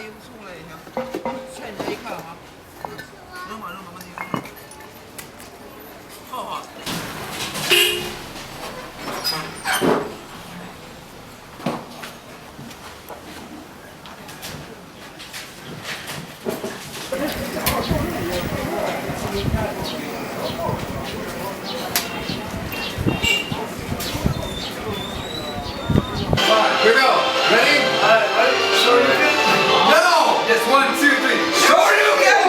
又出来一下，现在一看啊，扔吧扔吧，问题。好好。Here we go. Ready? Show you again? No! Just 1, 2, 3. Show you again!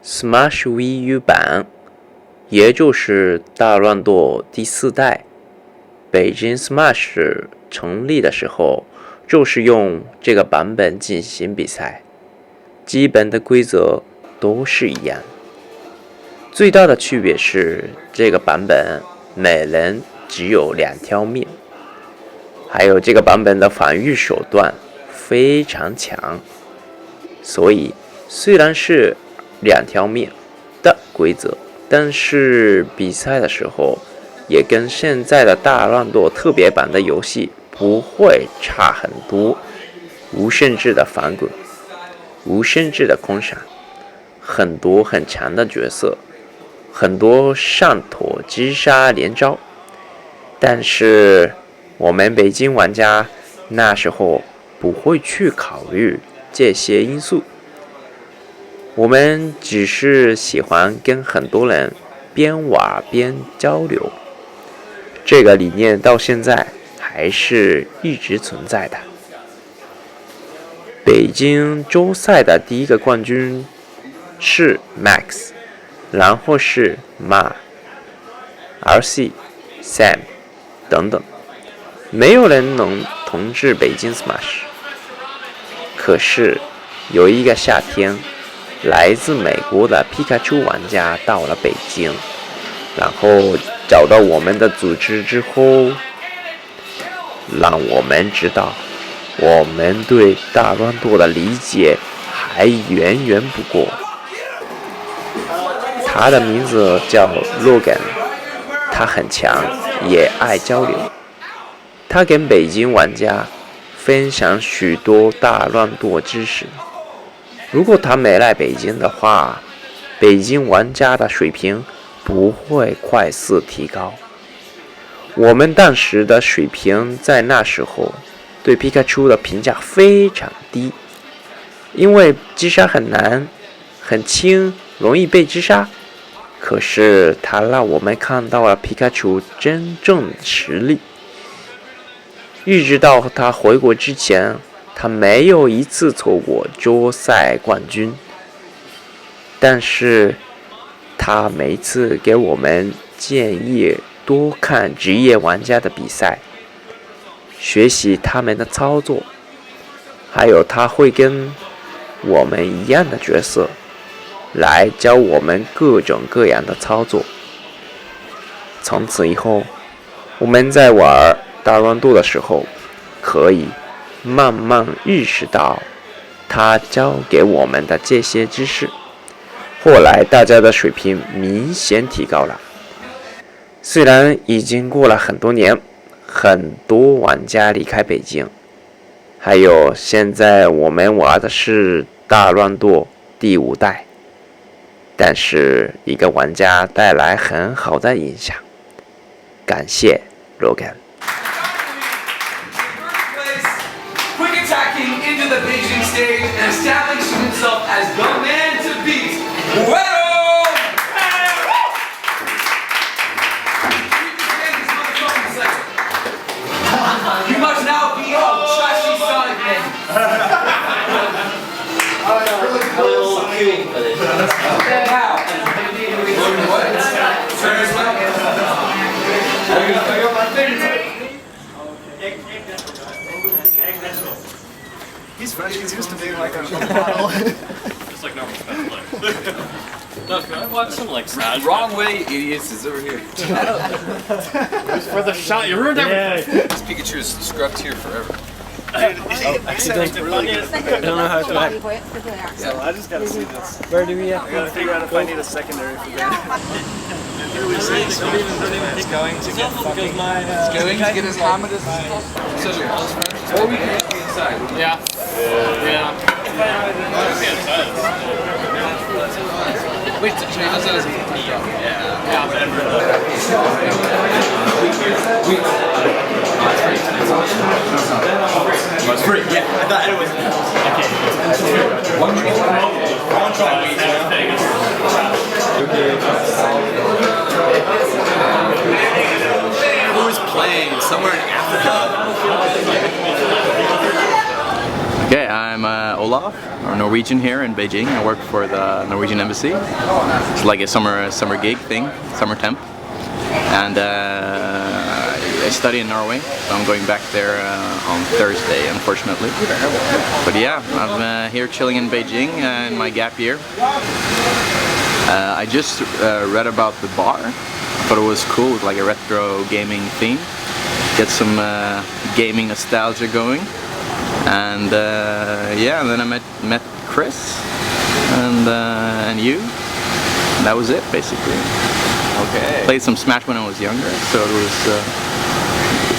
Smash Wii U 版，也就是大乱斗第4代，北京 Smash 成立的时候，就是用这个版本进行比赛，基本的规则都是一样。最大的区别是，这个版本每人只有2条命，还有这个版本的防御手段非常强，所以虽然是2条命的规则，但是比赛的时候也跟现在的大乱斗特别版的游戏不会差很多。无限制的翻滚，无限制的空闪，很多很强的角色，很多上妥击杀连招。但是我们北京玩家那时候不会去考虑这些因素，我们只是喜欢跟很多人边玩边交流，这个理念到现在还是一直存在的。北京州赛的第一个冠军是 Max， 然后是 Ma、RC、Sam 等等，没有人能统治北京 Smash。可是有一个夏天，来自美国的皮卡丘玩家到了北京，然后找到我们的组织之后，让我们知道我们对大乱斗的理解还远远不够。他的名字叫 Logan， 他很强，也爱交流。他跟北京玩家分享许多大乱斗知识。如果他没来北京的话，北京玩家的水平不会快速提高。我们当时的水平在那时候对皮卡丘的评价非常低，因为击杀很难，很轻，容易被击杀。可是他让我们看到了皮卡丘真正的实力。一直到他回国之前，他没有一次错过州赛冠军。但是他每次给我们建议多看职业玩家的比赛，学习他们的操作，还有他会跟我们一样的角色来教我们各种各样的操作。从此以后，我们在玩大乱斗的时候，可以慢慢意识到他教给我们的这些知识。后来大家的水平明显提高了。虽然已经过了很多年，很多玩家离开北京，还有现在我们玩的是大乱斗第5代，但是一个玩家带来很好的影响。感谢 Logan。 Quick attacking into the Beijing stage and establishing himself as the man to beat. Well! You must now be all trashy Sonic Man. How? What? He's fresh, he's used to being like a model. Just like normal special life. No, can I watch some like sad? Wrong way, idiots, is over here. For the shot, you ruined everything. This Pikachu is scrubbed here forever. accident. I don't know how to act. So I just gotta see this. Where do we have? I gotta figure out if I need a secondary for that. It's going to get fucking. Going to get as hammered as possible. Or we can be inside. Yeah. Yeah. Wait, so he does that as a It's free. Yeah, I thought it was. Who is playing somewhere in Africa? Okay, I'm Olaf, a Norwegian here in Beijing. I work for the Norwegian embassy. It's like a summer gig thing, summer temp. And I study in Norway, so I'm going back there on Thursday, unfortunately. But yeah, I'm here chilling in Beijing in my gap year. I just read about the bar. I thought it was cool, with like a retro gaming theme. Get some gaming nostalgia going. And yeah, and then I met Chris and you. And that was it, basically. Okay. Played some Smash when I was younger, so it was a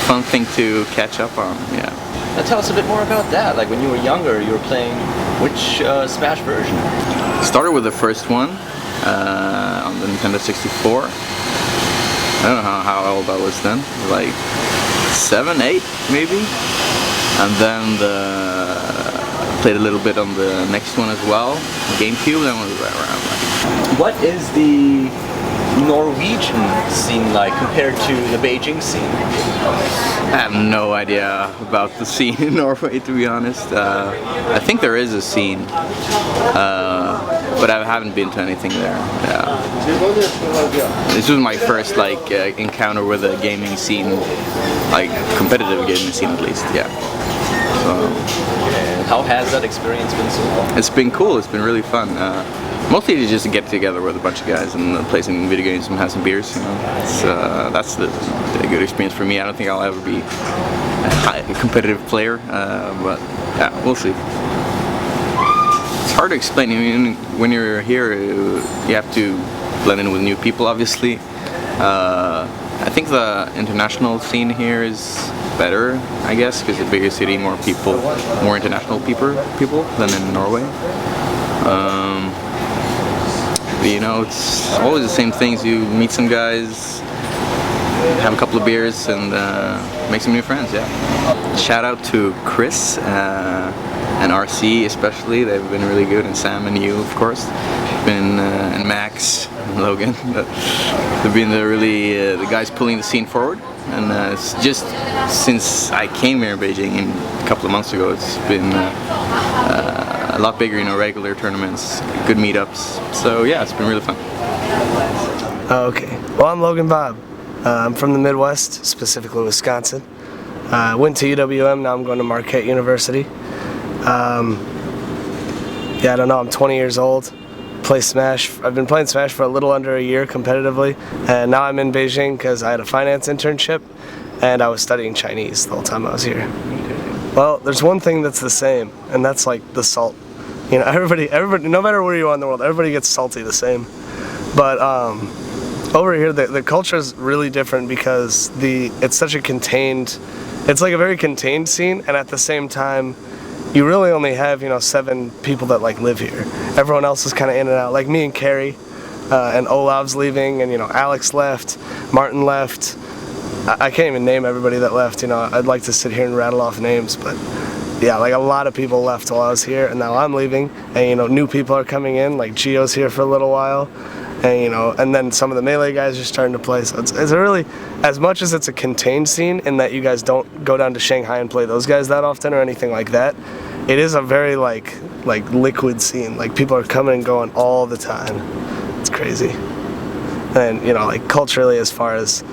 fun thing to catch up on. Yeah. Now tell us a bit more about that. Like when you were younger, you were playing which Smash version? Started with the first one on the Nintendo 64. I don't know how old I was then, like 7, 8 maybe. And then played a little bit on the next one as well, GameCube. Then was around like. What is the Norwegian scene like compared to the Beijing scene? I have no idea about the scene in Norway, to be honest. I think there is a scene, but I haven't been to anything there. Yeah. This was my first like encounter with a gaming scene, like competitive gaming scene at least. Yeah. And how has that experience been so far? It's been cool. It's been really fun. Mostly to just get together with a bunch of guys and play some video games and have some beers. You know, that's the good experience for me. I don't think I'll ever be a competitive player, but yeah, we'll see. It's hard to explain. I mean, when you're here, you have to blend in with new people, obviously. I think the international scene here is better, I guess, because it's a bigger city, more people, more international people than in Norway. You know, it's always the same things. You meet some guys, have a couple of beers, and make some new friends. Yeah. Shout out to Chris and RC especially. They've been really good, and Sam and you, of course. And Max and Logan. They've been the guys pulling the scene forward. And it's just since I came here in Beijing a couple of months ago, it's been a lot bigger, you know, regular tournaments, good meetups. So yeah, it's been really fun. Okay, well, I'm Logan Bob. I'm from the Midwest, specifically Wisconsin. Went to UWM, now I'm going to Marquette University. Yeah, I don't know, I'm 20 years old. Play Smash. I've been playing Smash for a little under a year competitively, and now I'm in Beijing because I had a finance internship and I was studying Chinese the whole time I was here. Well, there's one thing that's the same, and that's like the salt. You know, everybody, no matter where you are in the world, everybody gets salty the same. But over here, the culture is really different because it's such a contained, it's like a very contained scene, and at the same time, you really only have, you know, 7 people that like live here. Everyone else is kind of in and out. Like me and Carrie, and Olav's leaving, and you know, Alex left, Martin left. I can't even name everybody that left. You know, I'd like to sit here and rattle off names, but yeah, like a lot of people left while I was here, and now I'm leaving, and you know, new people are coming in. Like Gio's here for a little while, and you know, and then some of the Melee guys are starting to play. So it's a really, as much as it's a contained scene in that you guys don't go down to Shanghai and play those guys that often or anything like that, it is a very like liquid scene. Like people are coming and going all the time. It's crazy. And you know, like culturally, as far as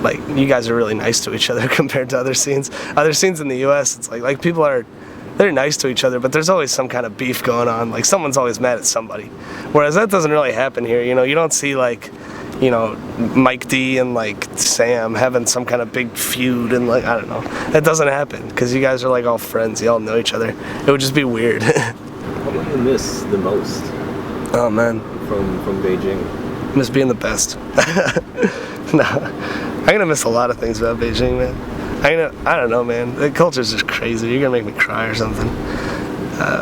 like you guys are really nice to each other compared to other scenes. Other scenes in the U.S., it's like people they're nice to each other, but there's always some kind of beef going on. Like someone's always mad at somebody. Whereas that doesn't really happen here. You know, you don't see like you know, Mike D and like Sam having some kind of big feud and like, I don't know. That doesn't happen because you guys are like all friends. You all know each other. It would just be weird. What do you miss the most? Oh man. From Beijing? Miss being the best. No, I'm gonna miss a lot of things about Beijing, man. I don't know, man. The culture's just crazy. You're gonna make me cry or something.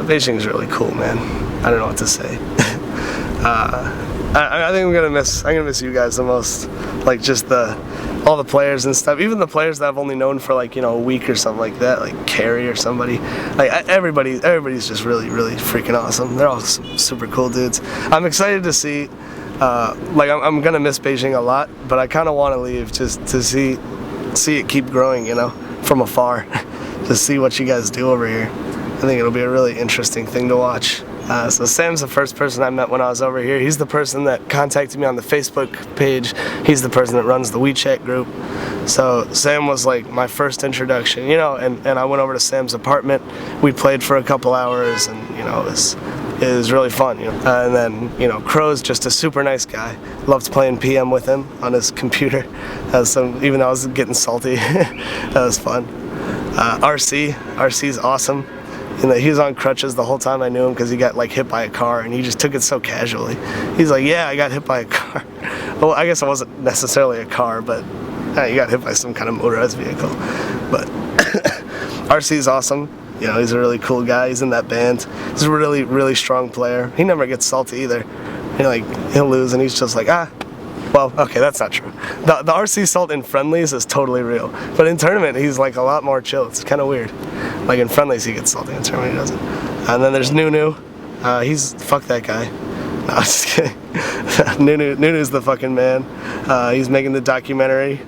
Beijing's really cool, man. I don't know what to say. I think I'm gonna miss you guys the most. Like just all the players and stuff. Even the players that I've only known for like, you know, a week or something like that, like Carey or somebody. Like everybody's just really, really freaking awesome. They're all super cool dudes. I'm excited to see. Like I'm gonna miss Beijing a lot, but I kind of want to leave just to see it keep growing, you know, from afar. To see what you guys do over here. I think it'll be a really interesting thing to watch. So Sam's the first person I met when I was over here. He's the person that contacted me on the Facebook page. He's the person that runs the WeChat group. So Sam was like my first introduction, you know, and I went over to Sam's apartment. We played for a couple hours and, you know, it was really fun, you know. And then, you know, Crow's just a super nice guy. Loved playing PM with him on his computer. Even though I was getting salty, that was fun. RC's awesome. And he was on crutches the whole time I knew him because he got like hit by a car and he just took it so casually. He's like, yeah, I got hit by a car. Well, I guess it wasn't necessarily a car, but you got hit by some kind of motorized vehicle. But RC's awesome. You know, he's a really cool guy. He's in that band. He's a really, really strong player. He never gets salty either. He'll lose and he's just like, well, okay, that's not true. The RC salt in friendlies is totally real. But in tournament, he's like a lot more chill. It's kind of weird. Like in friendlies, he gets salty. In tournament, he doesn't. And then there's Nunu. Fuck that guy. No, I'm just kidding. Nunu's the fucking man. He's making the documentary.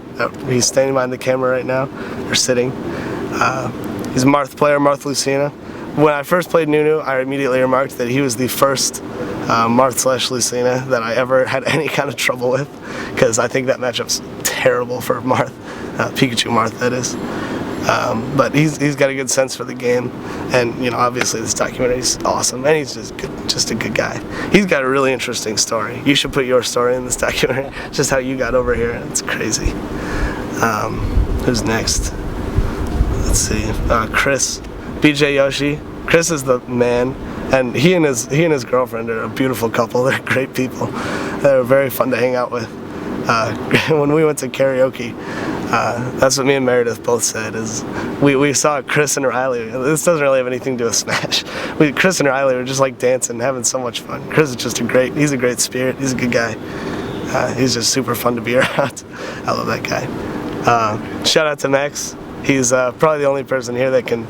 He's standing behind the camera right now. Or sitting. He's a Marth player, Marth Lucina. When I first played Nunu, I immediately remarked that he was the first Marth/Lucina that I ever had any kind of trouble with, because I think that matchup's terrible for Marth, Pikachu Marth, that is. But he's got a good sense for the game, and you know, obviously this documentary's awesome, and he's just a good guy. He's got a really interesting story. You should put your story in this documentary, just how you got over here. It's crazy. Who's next? Let's see. Chris, BJ Yoshi. Chris is the man, and he and his girlfriend are a beautiful couple. They're great people. They're very fun to hang out with. When we went to karaoke, that's what me and Meredith both said. Is we saw Chris and Riley. This doesn't really have anything to do with Smash. Chris and Riley were just like dancing, having so much fun. Chris is just he's a great spirit. He's a good guy. He's just super fun to be around. I love that guy. Shout out to Max. He's probably the only person here that can.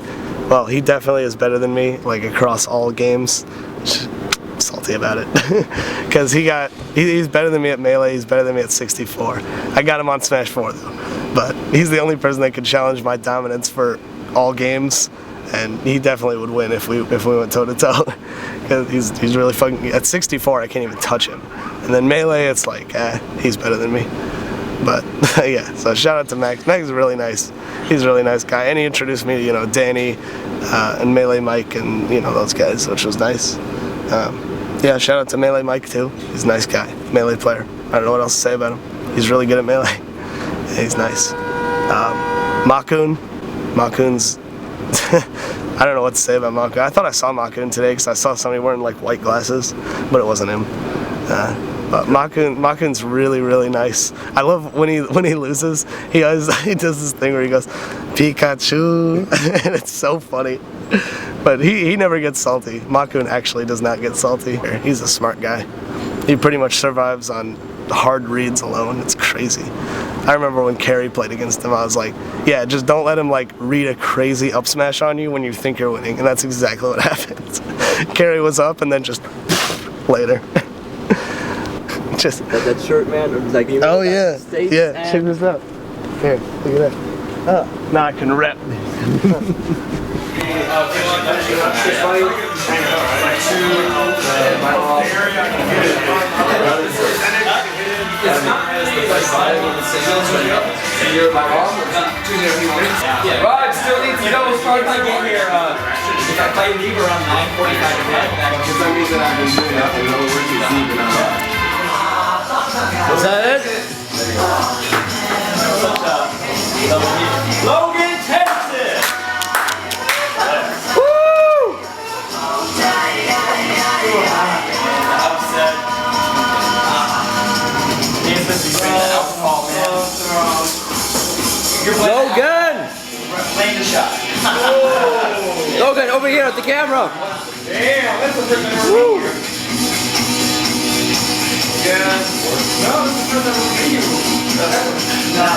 Well, he definitely is better than me, like across all games. I'm salty about it, because he's better than me at Melee. He's better than me at 64. I got him on Smash 4 though, but he's the only person that could challenge my dominance for all games, and he definitely would win if we went toe to toe. Because he's really fucking. At 64, I can't even touch him, and then Melee, it's like, he's better than me. But yeah, so shout out to Max. Max is really nice. He's a really nice guy, and he introduced me to, you know, Danny and Melee Mike and, you know, those guys, which was nice. Yeah, shout out to Melee Mike too. He's a nice guy, Melee player. I don't know what else to say about him. He's really good at Melee. Yeah, he's nice. Makun's I don't know what to say about Makun. I thought I saw Makun today because I saw somebody wearing like white glasses, but it wasn't him. But Makun's really, really nice. I love when he loses. He does this thing where he goes, Pikachu, and it's so funny. But he never gets salty. Makun actually does not get salty. He's a smart guy. He pretty much survives on hard reads alone. It's crazy. I remember when Carey played against him, I was like, yeah, just don't let him like read a crazy up smash on you when you think you're winning. And that's exactly what happens. Carey was up and then just later. Just that shirt, man. Like, you know, oh yeah, yeah. Check this out. Here, look at that. Oh, now I can rep. Rod still needs to know as far as I get here. If I play League around 9:45 to bed, for some reason I've been doing that. I don't know where he's leaving. Was that it? Logan takes it! Upset. He's supposed to be bringing alcohol, man. Logan! Playing the shot. Logan, over here at the camera. Damn, that's the first I've ever been here. Yeah. No, this is the first I've ever been here. No,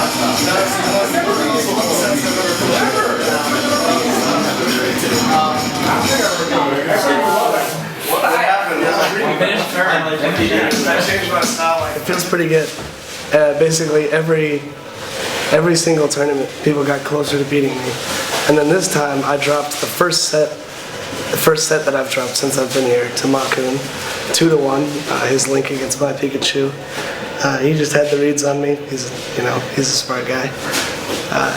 It feels pretty good. Basically every single tournament, people got closer to beating me. And then this time, I dropped the first set that I've dropped since I've been here to Makun, 2-1. His link against my Pikachu. He just had the reads on me. He's a smart guy.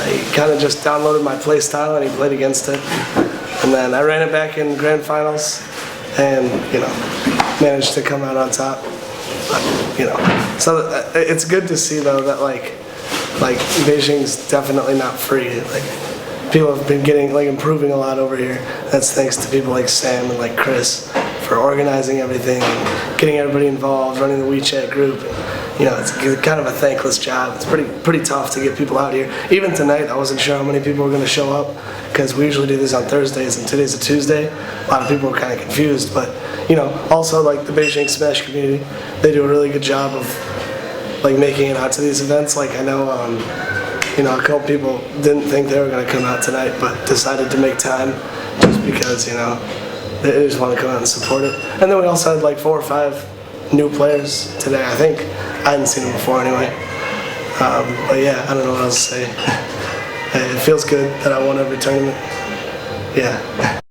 He kind of just downloaded my play style and he played against it. And then I ran it back in grand finals, and managed to come out on top. So it's good to see though that like Beijing's definitely not free. Like people have been improving a lot over here. That's thanks to people like Sam and like Chris for organizing everything and getting everybody involved, running the WeChat group. It's kind of a thankless job. It's pretty tough to get people out here. Even tonight, I wasn't sure how many people were going to show up because we usually do this on Thursdays and today's a Tuesday. A lot of people were kind of confused, but also like the Beijing Smash community, they do a really good job of like making it out to these events. Like I know, a couple people didn't think they were going to come out tonight, but decided to make time just because they just want to come out and support it. And then we also had like 4 or 5 new players today, I think. I hadn't seen them before anyway. But yeah, I don't know what else to say. It feels good that I won every tournament. Yeah.